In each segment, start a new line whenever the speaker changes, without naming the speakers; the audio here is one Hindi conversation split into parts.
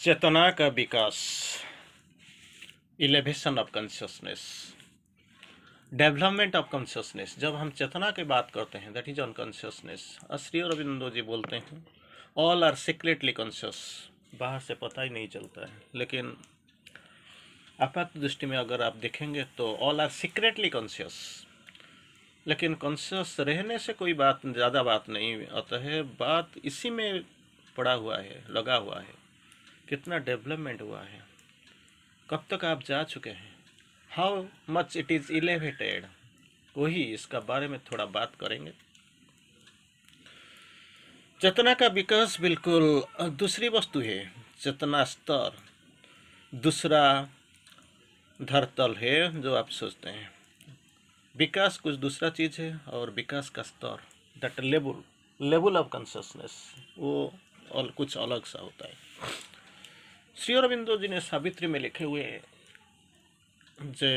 चेतना का विकास, elevation of consciousness, development of consciousness. जब हम चेतना की बात करते हैं, that is on consciousness. Shri Aurobindo ji बोलते हैं ऑल आर सीक्रेटली कॉन्शियस। बाहर से पता ही नहीं चलता है, लेकिन आपात दृष्टि में अगर आप देखेंगे तो ऑल आर सीक्रेटली कॉन्शियस। लेकिन कॉन्शियस रहने से कोई बात ज़्यादा बात नहीं आता है, बात इसी में पड़ा हुआ है, लगा हुआ है, कितना डेवलपमेंट हुआ है, कब तक आप जा चुके हैं, how much it is elevated. वही इसका बारे में थोड़ा बात करेंगे। चेतना का विकास बिल्कुल दूसरी वस्तु है। चेतना स्तर दूसरा धरतल है जो आप सोचते हैं। विकास कुछ दूसरा चीज़ है और विकास का स्तर, दैट लेवल ऑफ कॉन्शियसनेस, वो और कुछ अलग सा होता है। श्री अरविंदो जी ने सावित्री में लिखे हुए जो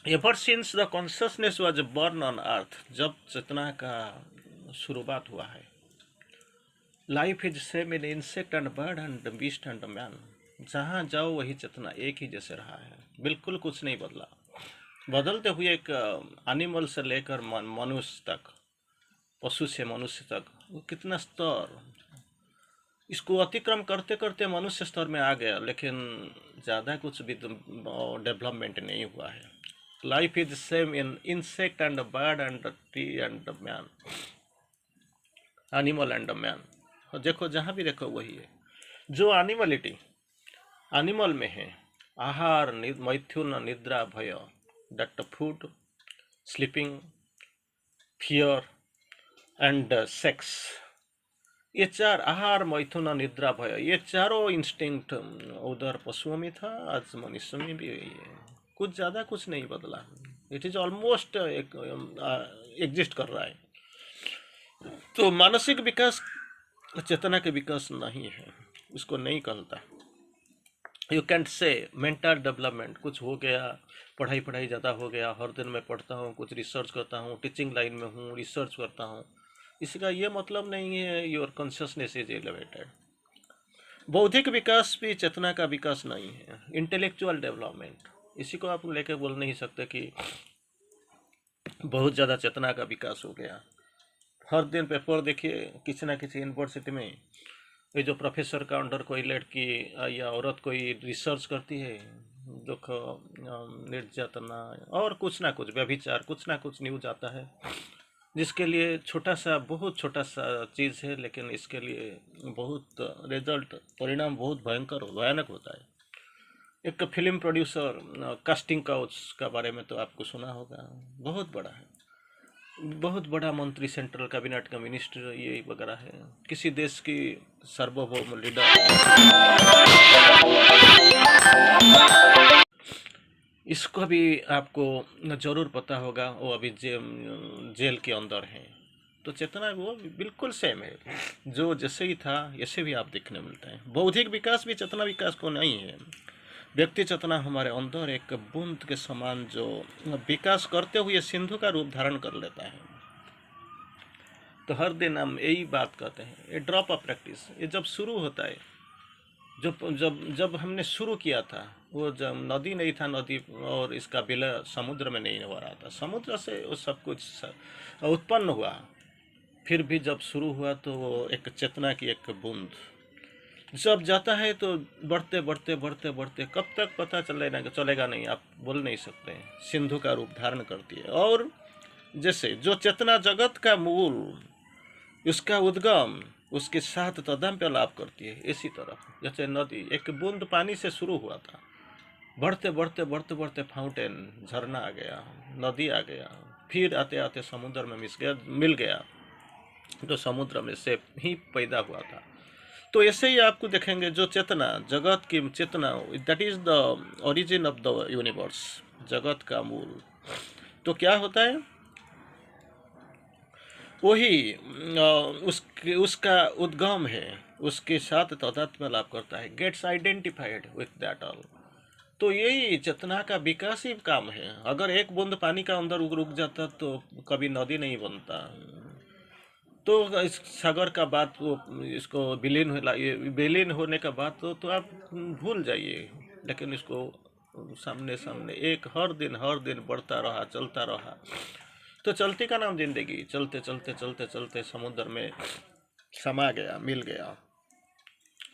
ever since the consciousness was born on earth, जब चेतना का शुरुआत हुआ है, life is same in insect and bird and beast and man. जहाँ जाओ वही चेतना एक ही जैसे रहा है, बिल्कुल कुछ नहीं बदला। बदलते हुए एक एनिमल से लेकर मनुष्य तक, पशु से मनुष्य तक, वो कितना स्तर, इसको अतिक्रम करते करते मनुष्य स्तर में आ गया, लेकिन ज़्यादा कुछ भी डेवलपमेंट नहीं हुआ है। Life is same in insect and bird and tree and man, animal and man. देखो जहाँ भी देखो वही है। जो एनिमलिटी एनिमल में है, आहार, मैथुन, निद्रा, भय, that food, sleeping, fear and sex, ये चार, आहार, मैथुन, निद्रा, भय, ये चारों इंस्टिंक्ट उधर पशुओं में था, आज मनुष्य में भी यही है। कुछ ज़्यादा कुछ नहीं बदला, इट इज ऑलमोस्ट एग्जिस्ट कर रहा है। तो मानसिक विकास चेतना के विकास नहीं है, उसको नहीं कहता। यू कैंट से मेंटल डेवलपमेंट कुछ हो गया, पढ़ाई ज़्यादा हो गया, हर दिन मैं पढ़ता हूँ, कुछ रिसर्च करता हूँ, टीचिंग लाइन में हूँ, रिसर्च करता हूँ, इसका ये मतलब नहीं है योर कॉन्शियसनेस इज एलिवेटेड। बौद्धिक विकास भी चेतना का विकास नहीं है। इंटेलेक्चुअल डेवलपमेंट, इसी को आप लेके बोल नहीं सकते कि बहुत ज़्यादा चेतना का विकास हो गया। हर दिन पेपर देखिए, किसी ना किसी यूनिवर्सिटी में ये जो प्रोफेसर का अंडर कोई लड़की या औरत कोई रिसर्च करती है, दुख, निर्यातना और कुछ ना कुछ व्यभिचार, कुछ ना कुछ न्यूज आता है, जिसके लिए छोटा सा, बहुत छोटा सा चीज़ है, लेकिन इसके लिए बहुत रिजल्ट, परिणाम बहुत भयानक होता है। एक फिल्म प्रोड्यूसर, कास्टिंग काउच का बारे में तो आपको सुना होगा, बहुत बड़ा है, बहुत बड़ा मंत्री, सेंट्रल कैबिनेट का मिनिस्टर, ये वगैरह है, किसी देश की सार्वभौम लीडर, इसको भी आपको जरूर पता होगा, वो अभी जेल के अंदर है। तो चेतना वो बिल्कुल सेम है, जो जैसे ही था ऐसे भी आप देखने मिलता है। बौद्धिक विकास भी चेतना विकास को नहीं है। व्यक्ति चेतना हमारे अंदर एक बूंद के समान जो विकास करते हुए सिंधु का रूप धारण कर लेता है। तो हर दिन हम यही बात कहते हैं, ये ड्रॉप ऑफ प्रैक्टिस, ये जब शुरू होता है, जब जब जब हमने शुरू किया था, वो जब नदी नहीं था, नदी और इसका विलय समुद्र में नहीं हो रहा था, समुद्र से वो सब कुछ उत्पन्न हुआ। फिर भी जब शुरू हुआ तो वो एक चेतना की एक बूंद जब जाता है तो बढ़ते बढ़ते बढ़ते बढ़ते कब तक पता चलेगा नहीं, आप बोल नहीं सकते, सिंधु का रूप धारण करती है। और जैसे जो चेतना जगत का मूल, उसका उद्गम, उसके साथ तदम पे लाभ करती है, इसी तरह जैसे नदी एक बूंद पानी से शुरू हुआ था, बढ़ते बढ़ते बढ़ते बढ़ते फाउंटेन, झरना आ गया, नदी आ गया, फिर आते आते समुद्र में मिल गया, तो समुद्र में से ही पैदा हुआ था। तो ऐसे ही आपको देखेंगे, जो चेतना, जगत की चेतना, that is the origin of the universe, जगत का मूल। तो क्या होता है, वही उसका उद्गम है, उसके साथ तादात्म्य लाभ करता है, gets identified with that all. तो यही चेतना का विकास ही काम है। अगर एक बूंद पानी का अंदर रुक जाता तो कभी नदी नहीं बनता, तो इस सागर का बात इसको विलीन होने का बात तो आप भूल जाइए, लेकिन इसको सामने सामने एक हर दिन बढ़ता रहा, चलता रहा। तो चलती का नाम जिंदगी, चलते चलते चलते चलते समुद्र में समा गया, मिल गया,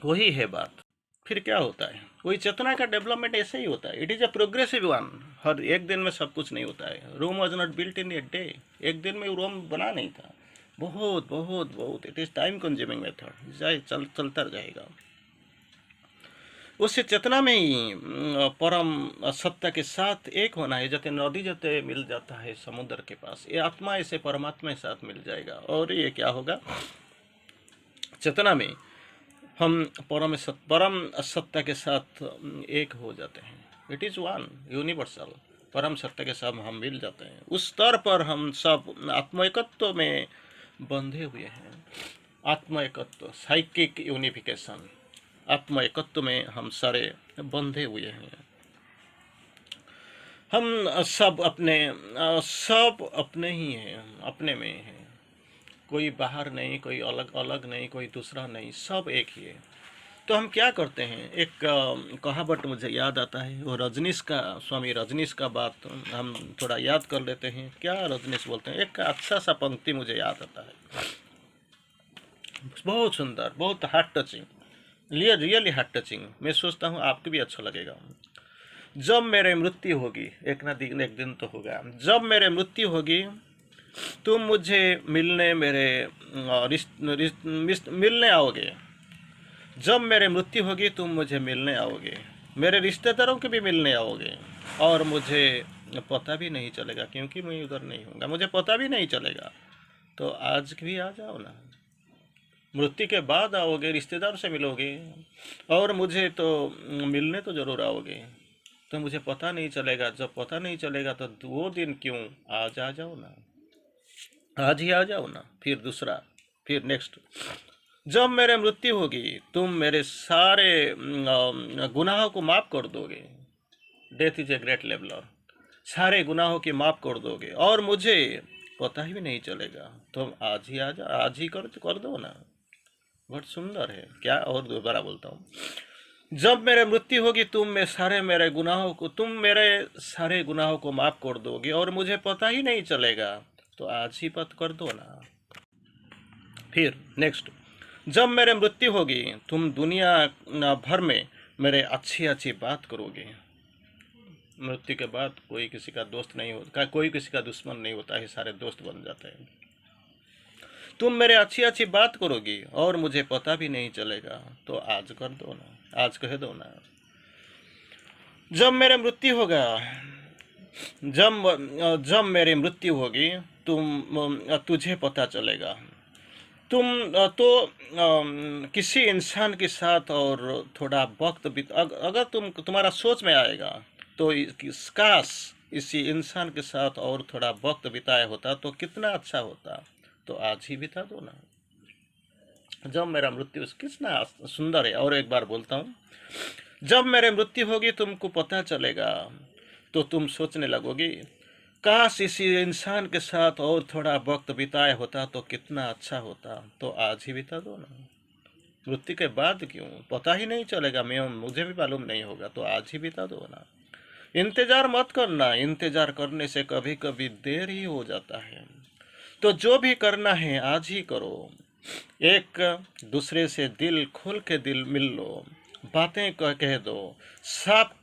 वही है बात। फिर क्या होता है, वही चेतना का डेवलपमेंट ऐसे ही होता है। It is a progressive one. हर एक दिन में सब कुछ नहीं होता है। Rome was not built in a day. एक दिन में रोम बना नहीं था। बहुत बहुत बहुत it is time consuming method. चलता जाएगा। उससे चेतना में ही परम सत्ता के साथ एक होना है। जैसे नदी जते मिल जाता है समुद्र के पास, ये आत्मा ऐसे परमात्मा के साथ मिल जाएगा। और ये क्या होगा, चेतना में हम परम सत्ता के साथ एक हो जाते हैं। It is one universal. परम सत्ता के साथ हम मिल जाते हैं। उस स्तर पर हम सब आत्मैकत्व में बंधे हुए हैं। आत्मैकत्व, साइकिक यूनिफिकेशन, आत्मैकत्व में हम सारे बंधे हुए हैं। हम सब अपने ही हैं, अपने में हैं। कोई बाहर नहीं, कोई अलग अलग नहीं, कोई दूसरा नहीं, सब एक ही है। तो हम क्या करते हैं, एक कहावत मुझे याद आता है, वो स्वामी रजनीश का बात हम थोड़ा याद कर लेते हैं। क्या रजनीश बोलते हैं, एक अच्छा सा पंक्ति मुझे याद आता है, बहुत सुंदर, बहुत heart touching, really heart touching. मैं सोचता हूँ आपको भी अच्छा लगेगा। जब मेरे मृत्यु होगी, एक दिन तो होगा, जब मेरे मृत्यु होगी तुम मुझे मिलने आओगे। जब मेरे मृत्यु होगी तुम मुझे मिलने आओगे, मेरे रिश्तेदारों के भी मिलने आओगे, और मुझे पता भी नहीं चलेगा, क्योंकि मैं उधर नहीं हूँगा, मुझे पता भी नहीं चलेगा। तो आज भी आ जाओ ना। मृत्यु के बाद आओगे, रिश्तेदार से मिलोगे, और मुझे तो मिलने तो ज़रूर आओगे। तो मुझे पता नहीं चलेगा। जब पता नहीं चलेगा तो वो दिन क्यों, आज आ जाओ ना, आज ही आ जाओ ना। फिर दूसरा, फिर नेक्स्ट, जब मेरे मृत्यु होगी तुम मेरे सारे गुनाहों को माफ़ कर दोगे। Death is a great leveller. सारे गुनाहों की माफ़ कर दोगे, और मुझे पता ही भी नहीं चलेगा। तुम आज ही आ जा, आज ही कर दो ना। बहुत सुंदर है क्या। और दोबारा बोलता हूँ, जब मेरे मृत्यु होगी तुम मेरे सारे गुनाहों को माफ़ कर दोगे, और मुझे पता ही नहीं चलेगा। तो आज ही पत कर दो ना। फिर नेक्स्ट, जब मेरे मृत्यु होगी तुम दुनिया भर में मेरे अच्छी अच्छी बात करोगे। मृत्यु के बाद कोई किसी का दोस्त नहीं होता, कोई किसी का दुश्मन नहीं होता है, सारे दोस्त बन जाते हैं। तुम मेरे अच्छी अच्छी बात करोगी, और मुझे पता भी नहीं चलेगा। तो आज कर दो ना, आज कह दो ना। जब मेरे मृत्यु होगा, जब मेरी मृत्यु होगी तुझे पता चलेगा। किसी इंसान के साथ और थोड़ा वक्त अगर तुम्हारा सोच में आएगा, तो काश इसी इंसान के साथ और थोड़ा वक्त बिताया होता तो कितना अच्छा होता। तो आज ही बिता दो ना। जब मेरा मृत्यु, कितना सुंदर है। और एक बार बोलता हूँ, जब मेरे मृत्यु होगी तुमको पता चलेगा, तो तुम सोचने लगोगी, काश इसी इंसान के साथ और थोड़ा वक्त बिताया होता तो कितना अच्छा होता। तो आज ही बिता दो ना। मृत्यु के बाद क्यों, पता ही नहीं चलेगा, मुझे भी मालूम नहीं होगा। तो आज ही बिता दो ना। इंतजार मत करना, इंतजार करने से कभी कभी देर ही हो जाता है। तो जो भी करना है आज ही करो। एक दूसरे से दिल खोल के दिल मिल लो, बातें कह दो। साफ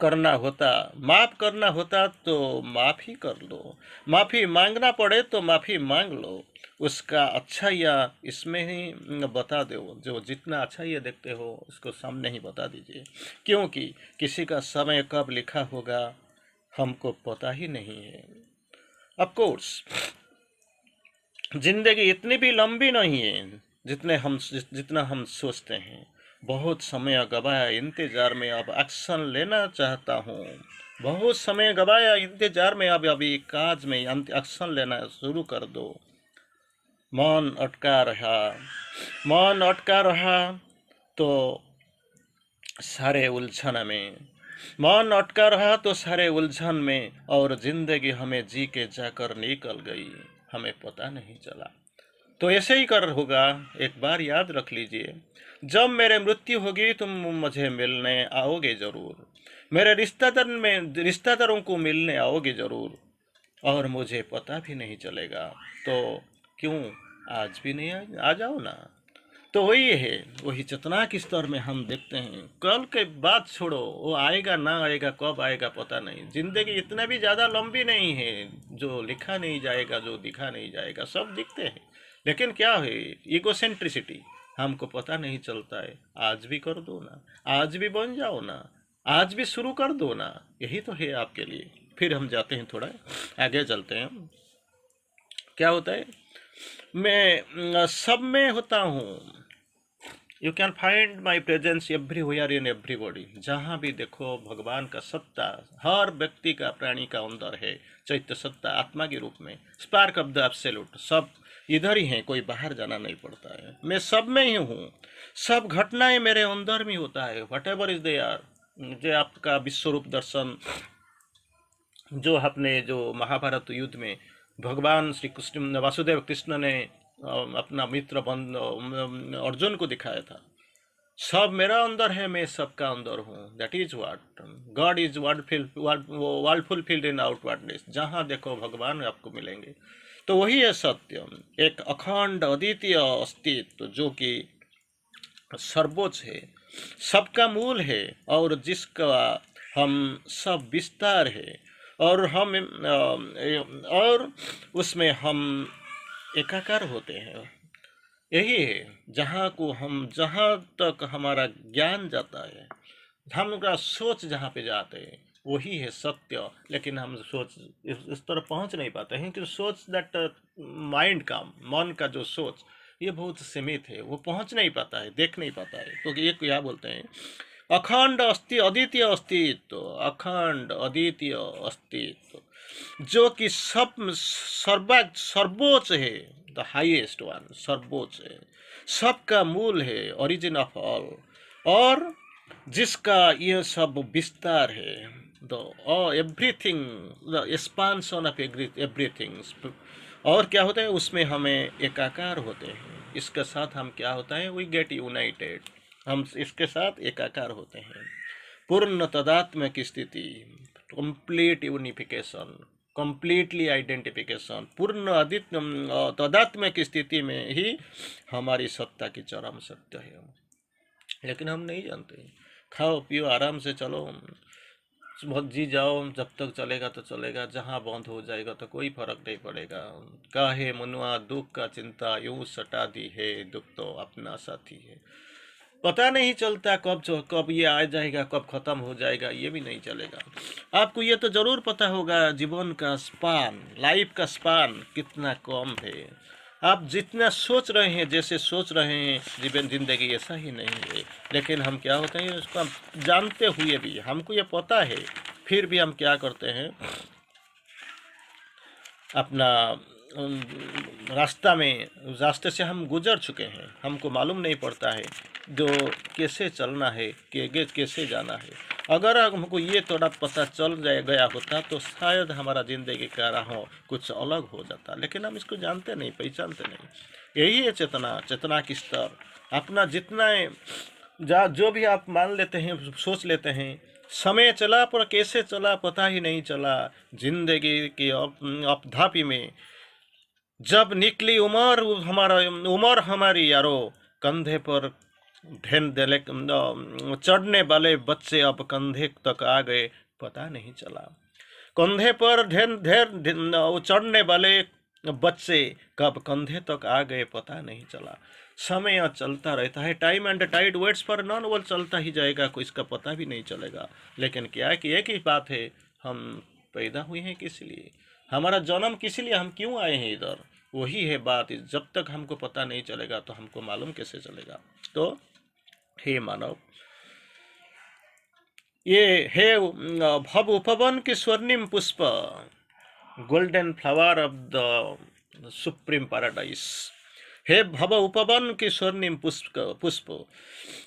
करना होता, माफ़ करना होता तो माफ़ी कर लो। माफ़ी मांगना पड़े तो माफ़ी मांग लो। उसका अच्छा या इसमें ही बता दो। जो जितना अच्छा ये देखते हो उसको सामने ही बता दीजिए, क्योंकि किसी का समय कब लिखा होगा हमको पता ही नहीं है। ऑफ कोर्स जिंदगी इतनी भी लंबी नहीं है जितना हम सोचते हैं। बहुत समय गवाया इंतजार में, अब एक्शन लेना चाहता हूँ। बहुत समय गवाया इंतजार में, अब अभी काज में एक्शन लेना शुरू कर दो। मन अटका रहा तो सारे उलझन में, और जिंदगी हमें जी के जाकर निकल गई, हमें पता नहीं चला। तो ऐसे ही कर होगा। एक बार याद रख लीजिए, जब मेरे मृत्यु होगी तुम मुझे मिलने आओगे जरूर, मेरे रिश्तेदारों को मिलने आओगे जरूर, और मुझे पता भी नहीं चलेगा। तो क्यों आज भी नहीं आ जाओ ना। तो वही है, वही चेतना के स्तर में हम देखते हैं। कल के बात छोड़ो, वो आएगा ना आएगा, कब आएगा पता नहीं। जिंदगी इतना भी ज़्यादा लंबी नहीं है जो लिखा नहीं जाएगा, जो दिखा नहीं जाएगा। सब दिखते हैं, लेकिन क्या है, इगोसेंट्रिसिटी, हमको पता नहीं चलता है। आज भी कर दो ना, आज भी बन जाओ ना, आज भी शुरू कर दो ना, यही तो है आपके लिए। फिर हम जाते हैं, थोड़ा आगे चलते हैं। क्या होता है, मैं सब में होता हूँ। You can find my presence everywhere in everybody. जहाँ भी देखो भगवान का सत्ता हर व्यक्ति का, प्राणी का अंदर है। चैत्य सत्ता आत्मा के रूप में, स्पार्क ऑफ द एब्सोल्यूट, सब इधर ही हैं, कोई बाहर जाना नहीं पड़ता है। मैं सब में ही हूँ, सब घटनाएं मेरे अंदर में होता है। Whatever is they are, जो आपका विश्वरूप दर्शन, जो आपने जो महाभारत युद्ध में भगवान श्री कृष्ण वासुदेव कृष्ण ने अपना मित्र बंद अर्जुन को दिखाया था, सब मेरा अंदर है, मैं सबका अंदर हूँ। That is what God is world fulfilled in outwardness. जहाँ देखो भगवान आपको मिलेंगे। तो वही है सत्य, एक अखंड अद्वितीय अस्तित्व जो कि सर्वोच्च है, सबका मूल है, और जिसका हम सब विस्तार है, और हम और उसमें हम एकाकार होते हैं। यही है जहाँ तक हमारा ज्ञान जाता है, हमारा सोच जहाँ पे जाते हैं, वही है सत्य। लेकिन हम सोच इस तरह पहुँच नहीं पाते हैं, क्योंकि सोच दैट माइंड का, मन का जो सोच, ये बहुत सीमित है, वो पहुँच नहीं पाता है, देख नहीं पाता है। तो ये क्या बोलते हैं, अखंड अद्वितीय अस्तित्व, अखंड अद्वितीय अस्तित्व, जो कि सर्वोच्च है, द हाईएस्ट वन, सर्वोच्च है, सबका मूल है, ओरिजिन ऑफ ऑल, और जिसका ये सब विस्तार है, the everything, the expansion of everything. और क्या होता है, उसमें हमें एकाकार होते हैं। इसके साथ हम क्या होता है, वी गेट यूनाइटेड, हम इसके साथ एकाकार होते हैं। पूर्ण तदात्म्य की स्थिति, कंप्लीट यूनिफिकेशन, कंप्लीटली आइडेंटिफिकेशन, पूर्ण तदात्म्य की स्थिति में ही हमारी सत्ता की चरम सत्य है। लेकिन हम नहीं जानते। खाओ पियो आराम से चलो, बहुत जी जाओ, जब तक चलेगा तो चलेगा, जहाँ बंद हो जाएगा तो कोई फर्क नहीं पड़ेगा। काहे मनुआ दुख का चिंता यूं सटा दी है, दुख तो अपना साथी है। पता नहीं चलता कब ये आ जाएगा, कब खत्म हो जाएगा, ये भी नहीं चलेगा। आपको ये तो जरूर पता होगा, जीवन का स्पान, लाइफ का स्पान कितना कम है। आप जितना सोच रहे हैं, जैसे सोच रहे हैं जीवन जिंदगी, ऐसा ही नहीं है। लेकिन हम क्या होते हैं, उसको जानते हुए भी, हमको ये पता है, फिर भी हम क्या करते हैं, अपना रास्ते से हम गुजर चुके हैं, हमको मालूम नहीं पड़ता है जो कैसे चलना है, कैसे जाना है। अगर हमको ये थोड़ा पता चल गया होता तो शायद हमारा ज़िंदगी का राह कुछ अलग हो जाता। लेकिन हम इसको जानते नहीं, पहचानते नहीं। यही है चेतना की स्तर। अपना जितना जो भी आप मान लेते हैं, सोच लेते हैं, समय चला पर कैसे चला पता ही नहीं चला। जिंदगी की अवधापी में जब निकली उम्र हमारी यारो, कंधे पर चढ़ने वाले बच्चे अब कंधे तक आ गए पता नहीं चला। कंधे पर चढ़ने वाले बच्चे कब कंधे तक आ गए पता नहीं चला। समय चलता रहता है, time and tide waits for none, वो चलता ही जाएगा, कोई इसका पता भी नहीं चलेगा। लेकिन क्या है कि एक ही बात है, हम पैदा हुए हैं किस लिए, हमारा जन्म किस लिए, हम क्यों आए हैं इधर, वही है बात। जब तक हमको पता नहीं चलेगा तो हमको मालूम कैसे चलेगा। तो हे मानव, ये हे भव उपवन के स्वर्णिम पुष्प, golden flower of the supreme paradise. हे भव उपवन के स्वर्णिम पुष्प,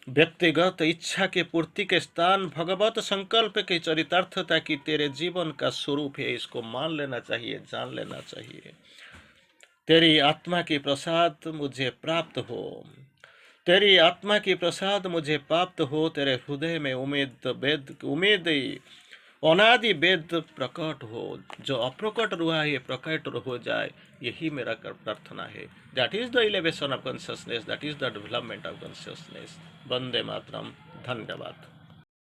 व्यक्तिगत इच्छा के पूर्ति के स्थान, भगवत संकल्प के चरितार्थता की तेरे जीवन का स्वरूप है। इसको मान लेना चाहिए, जान लेना चाहिए। तेरी आत्मा की प्रसाद मुझे प्राप्त हो, तेरी आत्मा की प्रसाद मुझे प्राप्त हो, तेरे हृदय में उम्मीद अनादि वेद प्रकट हो, जो अप्रकट हुआ है ये प्रकट हो जाए, यही मेरा प्रार्थना है। That is the elevation of consciousness, that is the development of consciousness. वंदे मातरम। धन्यवाद।